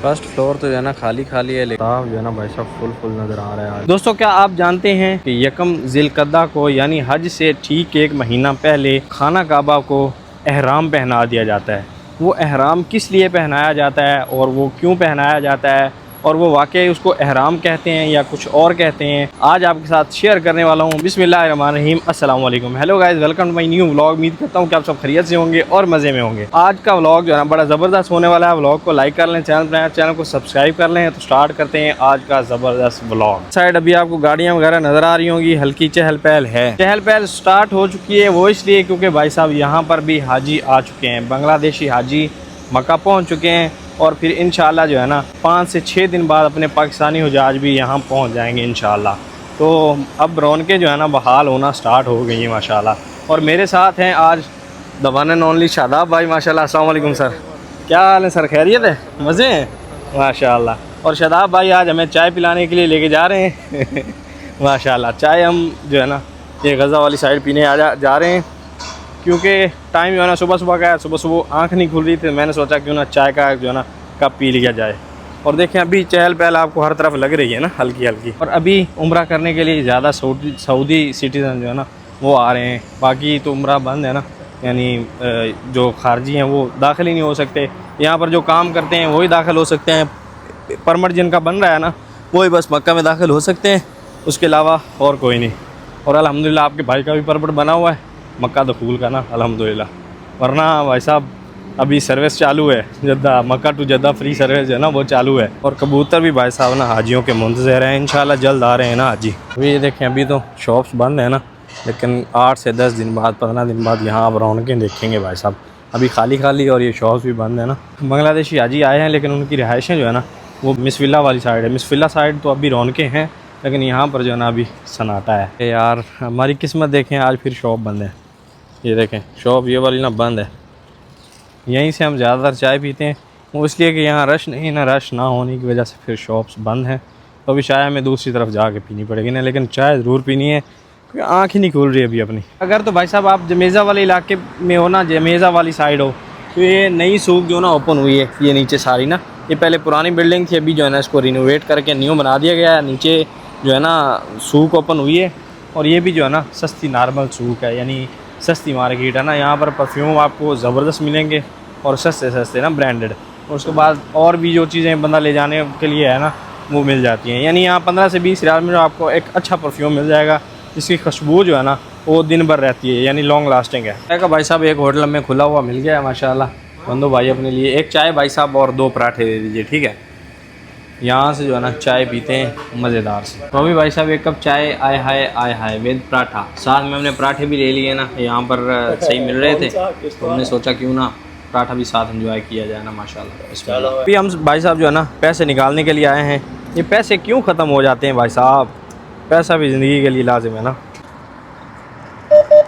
First floor तो जो है ना खाली खाली है, लेकिन जो है ना भाई साहब फुल फुल नज़र आ रहा है। दोस्तों क्या आप जानते हैं कि यकम ज़िलक़दा को यानी हज से ठीक 1 महीना पहले खाना काबा को एहराम पहना दिया जाता है। वो एहराम किस लिए पहनाया जाता है और वो क्यों पहनाया जाता है और वो वाकई उसको एहराम कहते हैं या कुछ और कहते हैं, आज आपके साथ शेयर करने वाला हूँ। बिस्मिल्लाहिर्रहमानिर्रहीम, अस्सलाम वालेकुम। Hello guys, welcome to my new vlog. उम्मीद करता हूँ कि आप सब खैरियत से होंगे और मज़े में होंगे। आज का व्लॉग जो है ना बड़ा ज़बरदस्त होने वाला है। व्लॉग को लाइक कर लें, चैनल को सब्सक्राइब कर लें। तो स्टार्ट करते हैं आज का ज़बरदस्त व्लॉग। साइड अभी आपको गाड़ियाँ वगैरह नज़र आ रही होंगी, हल्की चहल पहल है। चहल पहल स्टार्ट हो चुकी है, वो इसलिए क्योंकि भाई साहब यहाँ पर भी हाजी आ चुके हैं। बांग्लादेशी हाजी मक्का पहुँच चुके हैं और फिर इंशाल्लाह जो है ना 5 से 6 दिन बाद अपने पाकिस्तानी हुजाज भी यहाँ पहुँच जाएंगे इंशाल्लाह। तो अब रौनकें जो है ना बहाल होना स्टार्ट हो गई हैं माशाल्लाह। और मेरे साथ हैं आज the one and only Shadab भाई। माशाल्लाह, अस्सलाम वालेकुम सर। क्या हाल है सर, खैरियत है? मज़े हैं माशाल्लाह। और शादाब भाई आज हमें चाय पिलाने के लिए लेके जा रहे हैं माशाल्लाह। चाय हम जो है ना ये गज़ा वाली साइड पीने जा रहे हैं, क्योंकि टाइम जो है ना सुबह सुबह का है। सुबह सुबह आँख नहीं खुल रही थी, मैंने सोचा क्यों ना चाय का जो है ना कप पी लिया जाए। और देखें अभी चहल पहल आपको हर तरफ लग रही है ना, हल्की हल्की। और अभी उम्रा करने के लिए ज़्यादा सऊदी सिटीज़न जो है ना वो आ रहे हैं। बाकी तो उम्रा बंद है ना, यानी जो खारजी हैं वो दाखिल ही नहीं हो सकते। यहाँ पर जो काम करते हैं वही दाखिल हो सकते हैं। परमिट जिनका बन रहा है ना वही बस मक्का में दाखिल हो सकते हैं, उसके अलावा और कोई नहीं। और अल्हम्दुलिल्लाह आपके भाई का भी परमिट बना हुआ है मक्का दखूल का ना, अल्हम्दुलिल्लाह। वरना भाई साहब अभी सर्विस चालू है, जद्दा मक्का टू जद्दा फ्री सर्विस जो है ना वो चालू है। और कबूतर भी भाई साहब ना हाजियों के मुंतज़िर हैं, इंशाल्लाह जल्द आ रहे हैं ना हाजी। अभी ये देखें अभी तो शॉप्स बंद है ना, लेकिन 8 से 10 दिन बाद 15 दिन बाद यहाँ आप रौनकें देखेंगे भाई साहब। अभी खाली खाली और ये शॉप्स भी बंद है ना। बांग्लादेशी हाजी आए हैं लेकिन उनकी रिहाइशें जो है ना वो मिसविल्ला वाली साइड है। मिसविल्ला साइड तो अभी रौनकें हैं, लेकिन यहाँ पर जो है ना अभी सन्नाटा है। यार हमारी किस्मत देखें, आज फिर शॉप बंद है। ये देखें शॉप ये वाली ना बंद है। यहीं से हम ज़्यादातर चाय पीते हैं, वो इसलिए कि यहाँ रश नहीं ना, रश ना होने की वजह से फिर शॉप्स बंद हैं। तो अभी चाय हमें दूसरी तरफ जाके पीनी पड़ेगी ना, लेकिन चाय ज़रूर पीनी है क्योंकि आँख ही नहीं खुल रही अभी अपनी। अगर तो भाई साहब आप जमेज़ा वाले इलाके में हो ना, जमेज़ा वाली साइड हो, तो ये नई सूक जो ना ओपन हुई है, ये नीचे सारी ना, ये पहले पुरानी बिल्डिंग थी, अभी जो है ना इसको रिनोवेट करके न्यू बना दिया गया है। नीचे जो है ना सूक ओपन हुई है और ये भी जो है ना सस्ती नॉर्मल सूक है, यानी सस्ती मार्केट है ना। यहाँ पर परफ्यूम आपको ज़बरदस्त मिलेंगे और सस्ते सस्ते ना ब्रांडेड। और उसके बाद और भी जो चीज़ें बंदा ले जाने के लिए है ना वो मिल जाती हैं। यानी यहाँ 15 से 20 हज़ार में आपको एक अच्छा परफ्यूम मिल जाएगा, जिसकी खुशबू जो है ना वो दिन भर रहती है, यानी लॉन्ग लास्टिंग है। भाई साहब एक होटल में खुला हुआ मिल गया है माशाल्लाह। बंदो भाई अपने लिए एक चाय भाई साहब और 2 पराठे दे दीजिए, ठीक है। यहाँ से जो है ना चाय पीते हैं मज़ेदार से। तो अभी भाई साहब एक कप चाय आए हाय विद पराठा, साथ में हमने पराठे भी ले लिए ना, यहाँ पर सही मिल रहे थे तो हमने सोचा क्यों ना पराठा भी साथ एंजॉय किया जाए ना माशाल्लाह। अभी हम भाई साहब जो है ना पैसे निकालने के लिए आए हैं। ये पैसे क्यों ख़त्म हो जाते हैं भाई साहब, पैसा भी ज़िंदगी के लिए लाजिम है ना।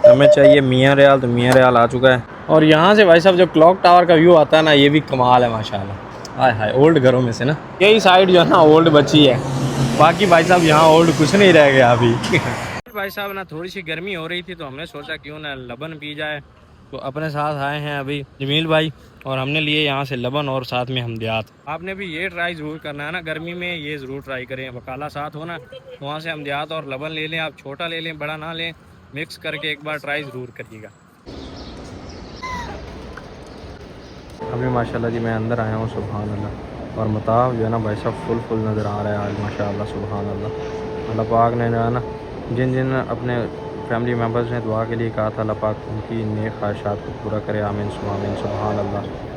हमें चाहिए मियाँ रियाल, तो मियाँ रियाल आ चुका है। और यहाँ से भाई साहब जो क्लॉक टावर का व्यू आता है ना, ये भी कमाल है माशाल्लाह। हाय हाय, ओल्ड घरों में से ना यही साइड जो है ना ओल्ड बची है, बाकी भाई साहब यहाँ ओल्ड कुछ नहीं रह गया अभी भाई साहब ना थोड़ी सी गर्मी हो रही थी तो हमने सोचा क्यों ना लबन पी जाए। तो अपने साथ आए हैं अभी जमील भाई, और हमने लिए यहाँ से लबन और साथ में हमदियात। आपने भी ये ट्राई ज़रूर करना है ना, गर्मी में ये ज़रूर ट्राई करें। वकाला साथ हो ना, वहाँ से हमदियात और लबन ले लें। आप छोटा ले लें, बड़ा ना लें, मिक्स करके एक बार ट्राई ज़रूर करिएगा। अभी माशाल्लाह जी मैं अंदर आया हूँ, सुभान अल्लाह। और मताब जो है ना भाई साहब फुल फुल नज़र आ रहा है आज माशाल्लाह, सुभान अल्लाह। अल्लाह पाक ने जो है ना जिन जिन अपने फैमिली मेम्बर्स ने दुआ के लिए कहा था, अल्लाह पाक उनकी नेक ख्वाहिशात को पूरा करे, आमीन सुभान अल्लाह।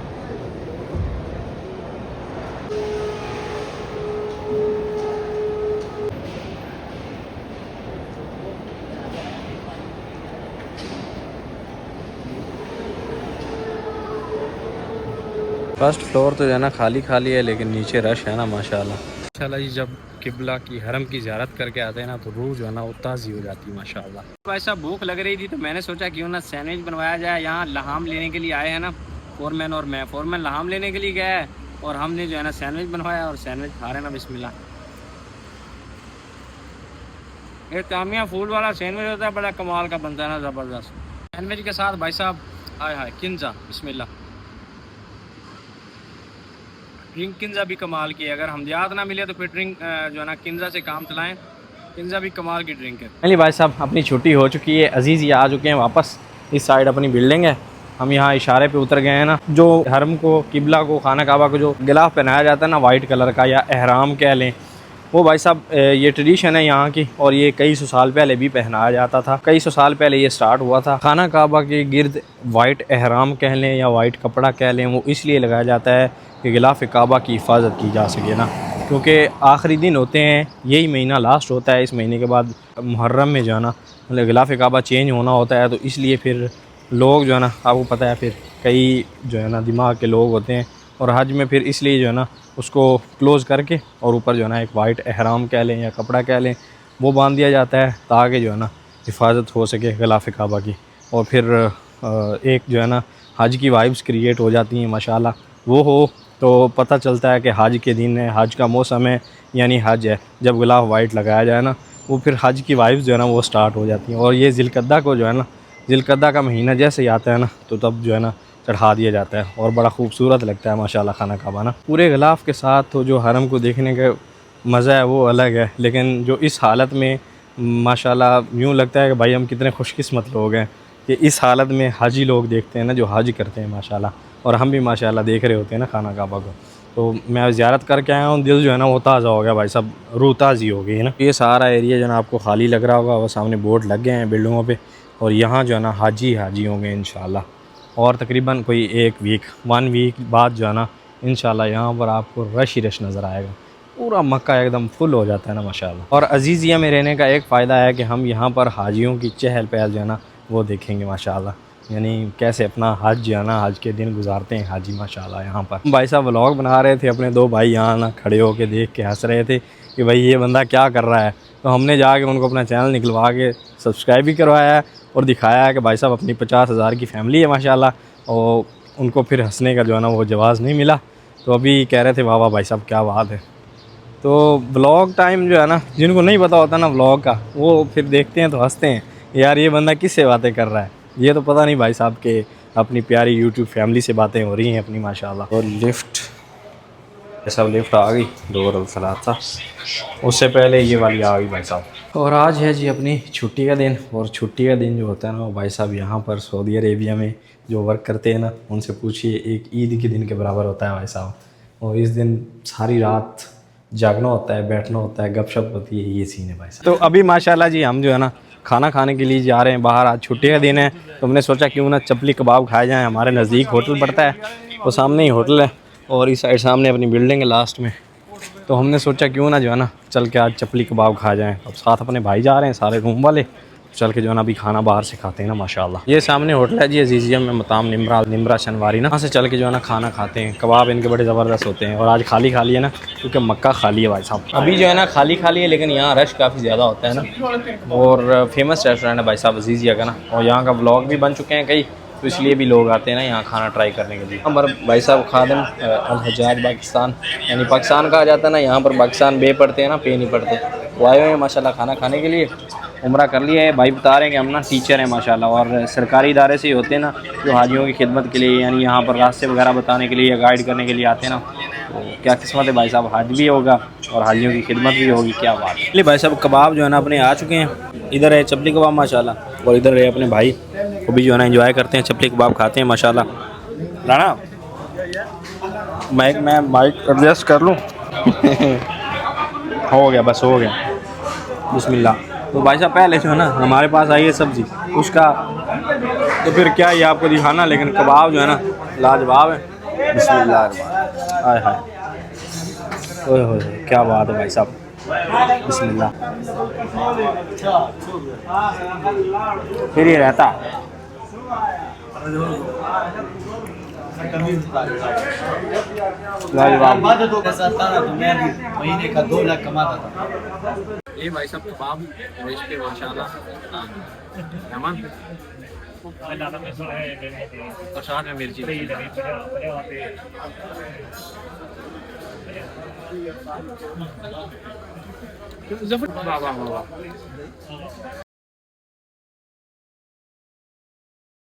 फर्स्ट फ्लोर तो जो है ना खाली खाली है, लेकिन नीचे रश है ना माशाल्लाह। माशाल्लाह जी जब किबला की हरम की ज़ियारत करके आते हैं ना तो रूह जो है ना वो ताज़ी हो जाती है माशाल्लाह। भाई साहब भूख लग रही थी तो मैंने सोचा क्यों ना सैंडविच बनवाया जाए। यहाँ लहाम लेने के लिए आए हैं ना फोरमैन और मैं। फोरमैन लहाम लेने के लिए गया है और हमने जो है ना सैंडविच बनवाया और सैंडविच खा रहे हैं ना बिस्मिल्लाह। ये तामिया फूड वाला सैंडविच होता है, बड़ा कमाल का बनता है ना, ज़बरदस्त। सैंडविच के साथ भाई साहब हाय हाय किंजा बिस्मिल्लाह। ड्रिंक किंजा भी कमाल की है, अगर हम याद ना मिले तो फिर ड्रिंक जो है ना किंजा से काम चलाएं। किंजा भी कमाल की ड्रिंक है। चलिए भाई साहब अपनी छुट्टी हो चुकी है, अजीज़ ये आ चुके हैं वापस। इस साइड अपनी बिल्डिंग है, हम यहाँ इशारे पे उतर गए हैं ना। जो हरम को, किबला को, खाना काबा को जो गिलाफ पहनाया जाता है ना वाइट कलर का, या एहराम कह लें, वो भाई साहब ये ट्रेडिशन है यहाँ की, और ये कई सौ साल पहले भी पहनाया जाता था। कई सौ साल पहले ये स्टार्ट हुआ था। खाना काबा के गिर्द वाइट एहराम कह लें या वाइट कपड़ा कह लें, वो इसलिए लगाया जाता है कि गिलाफ काबा की हिफाजत की जा सके ना, क्योंकि आखिरी दिन होते हैं, यही महीना लास्ट होता है। इस महीने के बाद मुहर्रम में जो है ना मतलब गिलाफ काबा चेंज होना होता है, तो इसलिए फिर लोग जो है ना, आपको पता है, फिर कई जो है ना दिमाग के लोग होते हैं, और हज में फिर इसलिए जो है ना उसको क्लोज़ करके और ऊपर जो है ना एक वाइट एहराम कह लें या कपड़ा कह लें, वो बांध दिया जाता है ताकि जो है ना हिफाजत हो सके गिलाफ काबा की। और फिर एक जो है ना हज की वाइब्स क्रिएट हो जाती हैं माशाल्लाह। वो हो तो पता चलता है कि हज के दिन है, हज का मौसम है, यानी हज है। जब गिलाफ वाइट लगाया जाए ना, वो फिर हज की वाइब्स जो है ना वो स्टार्ट हो जाती हैं। और ये ज़िलक़दा को जो है ना, ज़िलक़दा का महीना जैसे ही आता है ना, तो तब जो है ना चढ़ा दिया जाता है, और बड़ा खूबसूरत लगता है माशाल्लाह खाना काबा ना। पूरे गिलाफ के साथ तो जो हरम को देखने का मज़ा है वो अलग है, लेकिन जो इस हालत में माशाल्लाह यूँ लगता है कि भाई हम कितने खुशकिस्मत लोग हैं कि इस हालत में हाजी लोग देखते हैं ना, जो हज करते हैं माशाल्लाह। और हम भी माशाल्लाह देख रहे होते हैं ना खाना काबा को। तो मैं ज़ियारत करके आया हूँ, दिल जो है ना वो ताज़ा हो गया भाई साहब, रूह ताज़ी हो गई है ना। ये सारा एरिया जो है ना आपको खाली लग रहा होगा, वो सामने बोर्ड लग गए हैं बिल्डिंगों पे, और यहाँ जो है ना हाजी होंगे इंशाल्लाह। और तकरीबन कोई एक वीक बाद जो है ना इंशाल्लाह यहाँ पर आपको रश ही रश नज़र आएगा। पूरा मक्का एकदम फुल हो जाता है ना माशाल्लाह। और अजीज़िया में रहने का एक फ़ायदा है कि हम यहाँ पर हाजियों की चहल पहल जो है ना वो देखेंगे माशाल्लाह, यानी कैसे अपना हज जो है ना हज के दिन गुजारते हैं हाजी माशाल्लाह। यहाँ पर भाई साहब व्लॉग बना रहे थे, अपने दो भाई यहाँ ना खड़े होके देख के हंस रहे थे कि भाई ये बंदा क्या कर रहा है। तो हमने जाके उनको अपना चैनल निकलवा के सब्सक्राइब भी करवाया है, और दिखाया है कि भाई साहब अपनी 50,000 की फैमिली है माशाल्लाह। और उनको फिर हंसने का जो है ना वो जवाज़ नहीं मिला, तो अभी कह रहे थे वाह वाह भाई साहब क्या बात है। तो व्लॉग टाइम जो है ना, जिनको नहीं पता होता ना व्लॉग का, वो फिर देखते हैं तो हंसते हैं, यार ये बंदा किससे बातें कर रहा है, ये तो पता नहीं भाई साहब के अपनी प्यारी यूट्यूब फैमिली से बातें हो रही हैं अपनी माशाल्लाह। और लिफ्ट, सब लिफ्ट आ गई, डोर सलासा, उससे पहले ये वाली आ गई भाई साहब। और आज है जी अपनी छुट्टी का दिन, और छुट्टी का दिन जो होता है ना वो भाई साहब यहाँ पर सऊदी अरेबिया में जो वर्क करते हैं ना, उनसे पूछिए, एक ईद के दिन के बराबर होता है भाई साहब। और इस दिन सारी रात जागना होता है, बैठना होता है, गपशप होती है, ये सीन है भाई साहब। तो अभी माशाल्लाह जी हम जो है ना खाना खाने के लिए जा रहे हैं बाहर। आज छुट्टी का दिन है, तो हमने सोचा क्यों ना चपली कबाब खाए जाएँ। हमारे नज़दीक होटल पड़ता है, वो सामने ही होटल है, और इस साइड सामने अपनी बिल्डिंग है लास्ट में। तो हमने सोचा क्यों ना जो है ना चल के आज चपली कबाब खा जाएं। अब साथ अपने भाई जा रहे हैं सारे रूम वाले, चल के जो है ना अभी खाना बाहर से खाते हैं ना माशाल्लाह। ये सामने होटल है जी अजीज़िया में, मताम निम्रा शनवारी ना, वहाँ से चल के जो है ना खाना खाते हैं। कबाब इनके बड़े ज़बरदस्त होते हैं, और आज खाली खाली है ना, क्योंकि मक्का खाली है भाई साहब। अभी जो है ना खाली खाली है, लेकिन यहाँ रश काफ़ी ज़्यादा होता है ना। और फेमस रेस्टोरेंट है भाई साहब अजीज़िया का ना, और यहाँ का व्लॉग भी बन चुके हैं कई, तो इसलिए भी लोग आते हैं ना यहाँ खाना ट्राई करने के लिए। हमारे भाई साहब खादिम अल हज्जाज पाकिस्तान, यानी पाकिस्तान कहा जाता है ना, यहाँ पर पाकिस्तान बे पढ़ते हैं ना, पे नहीं पढ़ते। वो आए हुए हैं माशाल्लाह खाना खाने के लिए, उम्रा कर लिया है। भाई बता रहे हैं कि हम ना टीचर हैं माशाल्लाह, और सरकारी इदारे से ही होते हैं ना, जो हाजियों की खिदमत के लिए, यानी यहाँ पर रास्ते वगैरह बताने के लिए या गाइड करने के लिए आते हैं ना। तो क्या किस्मत है भाई साहब, हज भी होगा और हाजियों की खिदमत भी होगी, क्या बात है। भाई साहब कबाब जो है ना अपने आ चुके हैं। इधर है चपली कबाब माशाल्लाह, और इधर है अपने भाई, वो भी जो है ना एंजॉय करते हैं, चपली कबाब खाते हैं माशाल्लाह। राना मैं माइक एडजस्ट कर लूँ हो गया, बस हो गया, बिस्मिल्लाह। तो भाई साहब पहले जो है ना हमारे पास आई है सब्ज़ी उसका, तो फिर क्या ये आपको दिखाना, लेकिन कबाब जो है ना लाजवाब है। बिस्मिल्लाह, हाय हाय, ओए होए क्या बात है भाई साहब, बिस्मिल्लाह। फिर ये रहता महीने का 2 लाख कमाता था। ये भाई साहब कबाब और इस पे माशाल्लाह नमन और साथ में मिर्ची।